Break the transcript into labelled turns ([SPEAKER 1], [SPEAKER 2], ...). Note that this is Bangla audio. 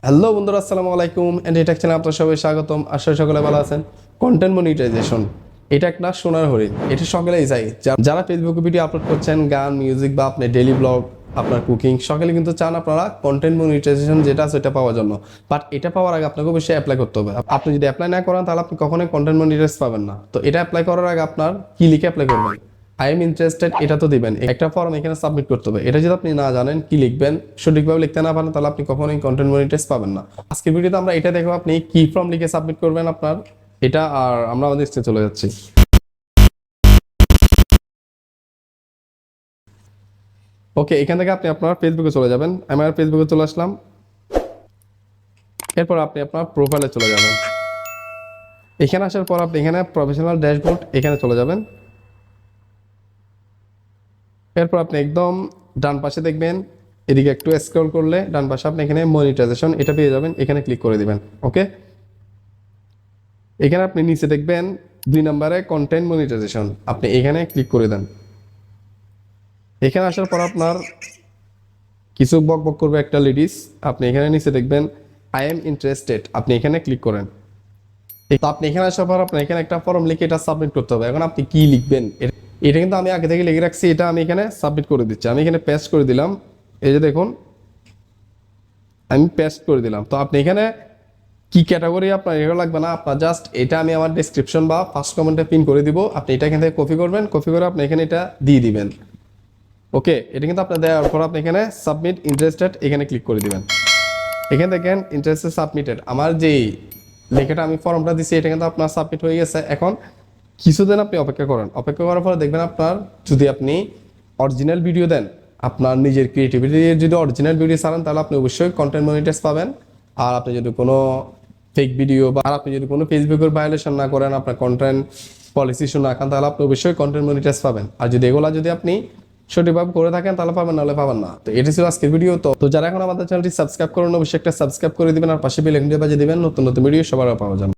[SPEAKER 1] হ্যালো বন্ধুরা, আসসালামু আলাইকুম। এন্ড এটা চ্যানেলে আপনাদের সবাই স্বাগতম। আশা করি সকলে ভালো আছেন। কন্টেন্ট মনিটাইজেশন এটা একটা সোনার হরিণ। এটা সকলেই চাই। যারা ফেসবুকে ভিডিও আপলোড করছেন, গান, মিউজিক বা আপনি ডেইলি ব্লগ, আপনার কুকিং, সকলে কিন্তু চান আপনারা কন্টেন্ট মনিটাইজেশন যেটা আছে এটা পাওয়ার জন্য। বাট এটা পাওয়ার আগে আপনাকে অবশ্যই অ্যাপ্লাই করতে হবে। আপনি যদি অ্যাপ্লাই না করেন তাহলে আপনি কখনোই কন্টেন্ট মনিটাইজ পাবেন না। তো এটা অ্যাপ্লাই করার আগে আপনার কি লিখে অ্যাপ্লাই করবেন? আই এম ইন্টারেস্টেড এটা তো দিবেন, একটা ফর্ম এখানে সাবমিট করতে হবে। এটা যদি আপনি না জানেন কি লিখবেন, সঠিকভাবে লিখতে না পারেন, তাহলে আপনি কখনোই কন্টেন্ট মনিটাইজ পাবেন না। আজকের ভিডিওতে আমরা এটা দেখব আপনি কি ফর্ম লিখে সাবমিট করবেন আপনার এটা। আর আমরা আমাদের স্টেজে চলে যাচ্ছি। ওকে, এখান থেকে আপনি আপনার ফেসবুকে চলে যাবেন। আমি আর ফেসবুকে চলে আসলাম। এরপর আপনি আপনার প্রোফাইলে চলে যাবেন। এখানে আসার পর আপনি এখানে প্রফেশনাল ড্যাশবোর্ড এখানে চলে যাবেন। এরপর আপনি একদম ডান পাশে দেখবেন, এদিকে একটু স্ক্রল করলে ডান পাশে আপনি এখানে মনিটাইজেশন এটা পেয়ে যাবেন। এখানে ক্লিক করে দিবেন। ওকে, এখানে আপনি নিচে দেখবেন 2 নম্বরে কন্টেন্ট মনিটাইজেশন, আপনি এখানে ক্লিক করে দেন। এখানে আসার পর আপনার কিছু বক বক করবে একটা লেডিস। আপনি এখানে নিচে দেখবেন আই এম ইন্টারেস্টেড, আপনি এখানে ক্লিক করেন। তো আপনি এখানে আসার পর আপনার এখানে একটা ফর্ম লিখে এটা সাবমিট করতে হবে। এখন আপনি কি লিখবেন এটা কিন্তু আমি আগে থেকে লিখে রাখছি। এটা আমি এখানে সাবমিট করে দিচ্ছি। আমি এখানে পেস্ট করে দিলাম। এই যে দেখুন, আমি পেস্ট করে দিলাম। তো আপনি এখানে কি ক্যাটাগরি আপনার এগুলো লাগবে না, আপনার জাস্ট এটা আমি আমার ডেসক্রিপশন বা ফার্স্ট কমেন্টে পিন করে দিব। আপনি এটা এখান থেকে কপি করবেন, কপি করে আপনি এখানে এটা দিয়ে দিবেন। ওকে, এটা কিন্তু আপনার দেওয়ার পর আপনি এখানে সাবমিট ইন্টারেস্টেড এখানে ক্লিক করে দিবেন। এখানে দেখেন ইন্টারেস্টেড সাবমিটেড, আমার যেই লেখাটা আমি ফর্মটা দিচ্ছি এটা কিন্তু আপনার সাবমিট হয়ে গেছে। এখন কিছুদিন আপনি অপেক্ষা করেন। অপেক্ষা করার পরে দেখবেন আপনার যদি আপনি অরিজিনাল ভিডিও দেন, আপনার নিজের ক্রিয়েটিভিটি যদি অরিজিনাল ভিডিও ছাড়েন, তাহলে আপনি অবশ্যই কন্টেন্ট মনিটাইজ পাবেন। আর আপনি যদি কোনো ফেক ভিডিও বা আপনি যদি কোনো ফেসবুকের ভায়োলেশন না করেন, আপনার কন্টেন্ট পলিসি ইস্যু না খান, তাহলে আপনি অবশ্যই কন্টেন্ট মনিটাইজ পাবেন। আর যদি এগুলা যদি আপনি সঠিকভাবে করে থাকেন তাহলে পাবেন, নাহলে পাবেন না। তো এটা ছিল আজকের ভিডিও। তো যারা এখন আমাদের চ্যানেলটি সাবস্ক্রাইব করেন, অবশ্যই একটা সাবস্ক্রাইব করে দিবেন আর পাশে বেল আইকনটি বাজিয়ে দিবেন, নতুন নতুন ভিডিও সবার পাওয়া যাবে।